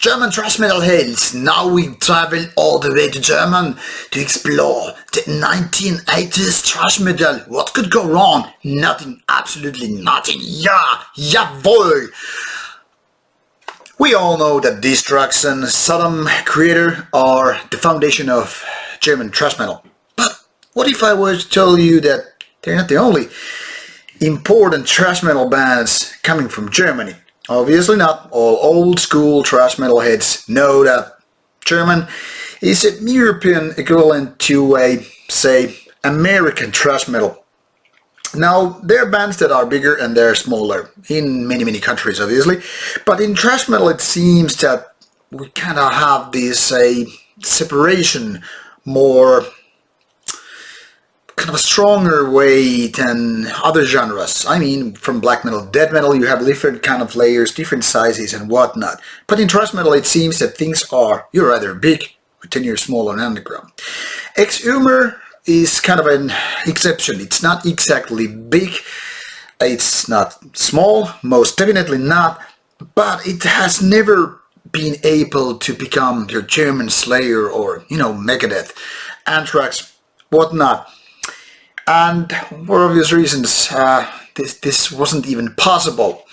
German thrash metal hails. Now we travel all the way to Germany to explore the 1980s thrash metal. What could go wrong? Nothing, absolutely nothing. Yeah, jawohl! We all know that these tracks and Saddam Creator are the foundation of German thrash metal. But what if I were to tell you that they're not the only important thrash metal bands coming from Germany? Obviously not. All old school thrash metal heads know that German is a European equivalent to a, say, American thrash metal. Now, there are bands that are bigger and they're smaller in many countries, obviously. But in thrash metal it seems that we kind of have this separation more kind of a stronger way than other genres. I mean, from black metal to death metal you have different kind of layers, different sizes and whatnot. But in thrash metal it seems that things are, you're either big or 10 years smaller and underground. Exumer is kind of an exception. It's not exactly big, it's not small, most definitely not, but it has never been able to become your German Slayer or, you know, Megadeth, Anthrax, whatnot. And for obvious reasons, this wasn't even possible.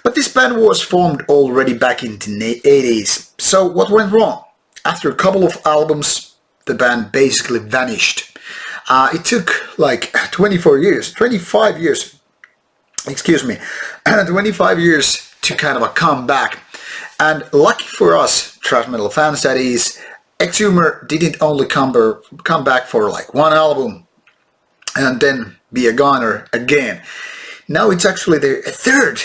But this band was formed already back in the 80s. So what went wrong? After a couple of albums, the band basically vanished. It took like 25 years to kind of come back. And lucky for us, thrash metal fans that is, Exumer didn't only come back for like one album and then be a goner again. Now it's actually their third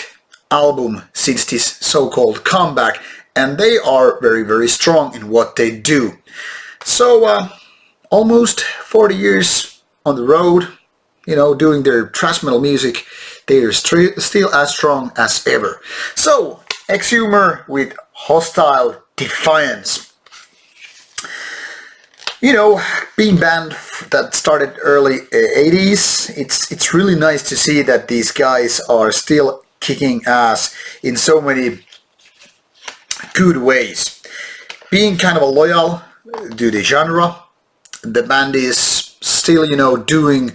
album since this so-called comeback, and they are very strong in what they do. So almost 40 years on the road, you know, doing their thrash metal music, they are still as strong as ever. So Exumer with Hostile Defiance. You know, being band that started early 80s, it's really nice to see that these guys are still kicking ass in so many good ways. Being kind of a loyal to the genre, the band is still, you know, doing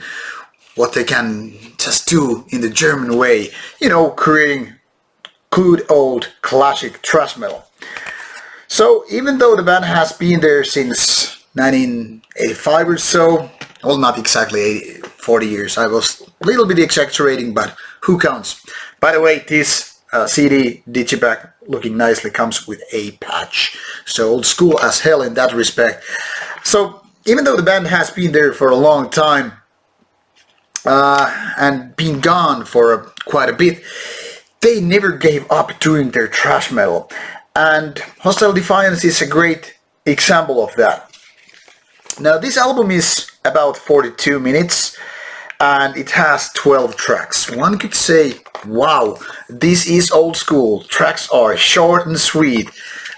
what they can just do in the German way, you know, creating good old classic thrash metal. So even though the band has been there since 1985 or so, well, not exactly 40 years, I was a little bit exaggerating, but who counts? By the way, this CD digipack looking nicely comes with a patch, so old school as hell in that respect. So even though the band has been there for a long time and been gone for quite a bit, they never gave up doing their thrash metal, and Hostile Defiance is a great example of that. Now this album is about 42 minutes and it has 12 tracks. One could say, wow, this is old school. Tracks are short and sweet,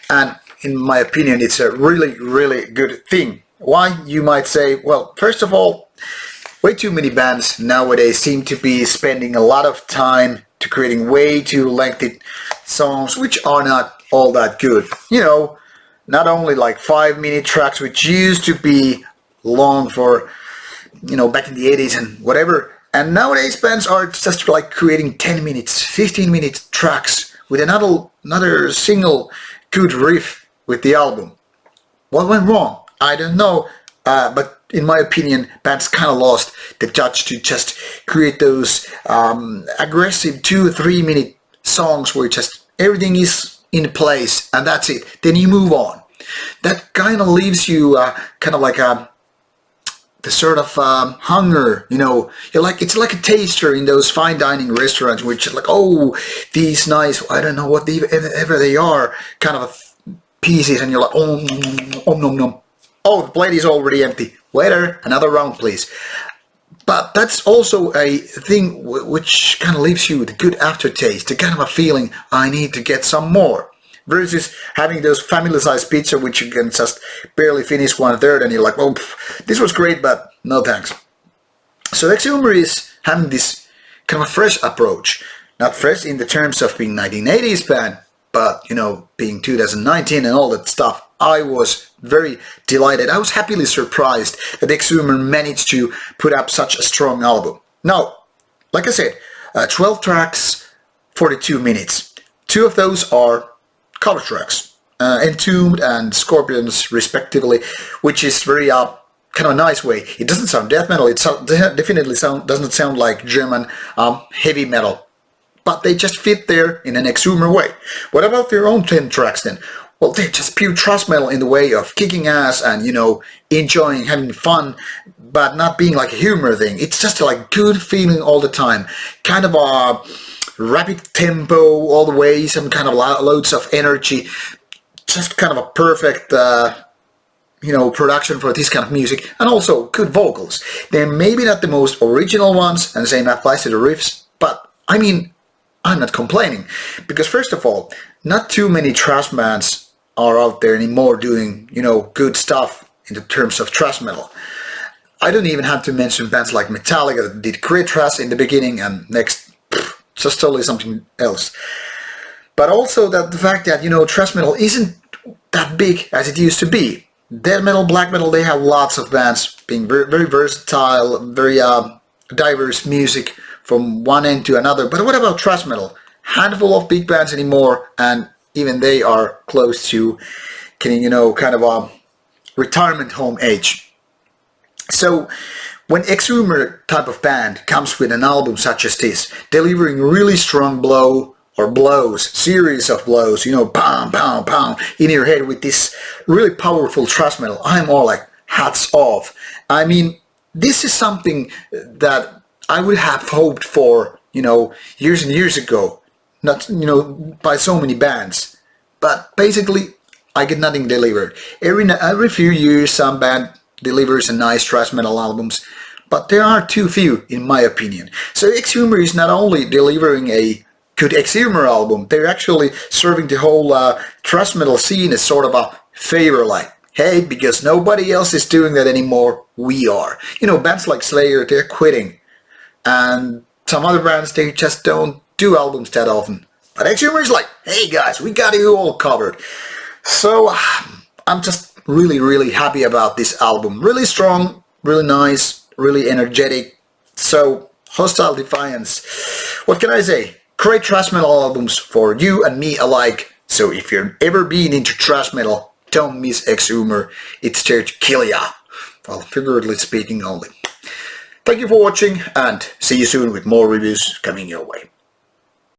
and in my opinion it's a really good thing. Why, you might say? Well, first of all, way too many bands nowadays seem to be spending a lot of time to creating way too lengthy songs which are not all that good. You know, not only like 5-minute tracks which used to be long for, you know, back in the 80s and whatever, and nowadays bands are just like creating 10 minutes, 15-minute tracks with another single good riff with the album. What went wrong? I don't know, but in my opinion bands kind of lost the touch to just create those aggressive 2-3 minute songs where just everything is in place and that's it, then you move on. That kind of leaves you kind of like the sort of hunger, you know, it's like a taster in those fine dining restaurants which is like, oh, these nice, I don't know what ever they are, kind of pieces, and you're like, oh, nom. Oh, the plate is already empty. Waiter, another round please. But that's also a thing which kind of leaves you with a good aftertaste, a kind of a feeling, I need to get some more. Versus having those family-sized pizza which you can just barely finish 1/3 and you're like, oh, this was great, but no thanks. So Exumer is having this kind of a fresh approach. Not fresh in the terms of being 1980s band, but you know, being 2019 and all that stuff, I was very delighted. I was happily surprised that Exumer managed to put up such a strong album. Now, like I said, 12 tracks, 42 minutes. 2 of those are cover tracks, Entombed and Scorpions respectively, which is very kind of a nice way. It doesn't sound death metal, it definitely doesn't sound like German heavy metal, but they just fit there in an Exumer way. What about their own 10 tracks then? Well, they're just pure thrash metal in the way of kicking ass and, you know, enjoying, having fun, but not being like a humor thing. It's just like good feeling all the time. Kind of a rapid tempo all the way, some kind of loads of energy. Just kind of a perfect, you know, production for this kind of music. And also good vocals. They're maybe not the most original ones, and the same applies to the riffs, but I mean, I'm not complaining. Because first of all, not too many thrash bands are out there anymore doing, you know, good stuff in the terms of thrash metal. I don't even have to mention bands like Metallica that did great thrash in the beginning and next, just totally something else. But also that the fact that, you know, thrash metal isn't that big as it used to be. Death metal, black metal, they have lots of bands being very, very versatile, very diverse music from one end to another. But what about thrash metal? Handful of big bands anymore, and even they are close to getting, you know, kind of a retirement home age. So when Exumer type of band comes with an album such as this, delivering really strong blows, series of blows, you know, pound, pound, pound in your head with this really powerful thrash metal, I'm all like, hats off. I mean, this is something that I would have hoped for, you know, years and years ago. Not, you know, by so many bands, but basically I get nothing delivered. Every few years some band delivers a nice thrash metal albums, but there are too few in my opinion. So Exumer is not only delivering a good Exumer album, they're actually serving the whole thrash metal scene as sort of a favor, like, hey, because nobody else is doing that anymore, we are. You know, bands like Slayer, they're quitting, and some other bands, they just don't do albums that often. But Exumer is like, hey guys, we got you all covered. So I'm just really, really happy about this album. Really strong, really nice, really energetic. So Hostile Defiance, what can I say? Great thrash metal albums for you and me alike. So if you've ever been into thrash metal, don't miss Exumer. It's there to kill ya. Well, figuratively speaking only. Thank you for watching, and see you soon with more reviews coming your way.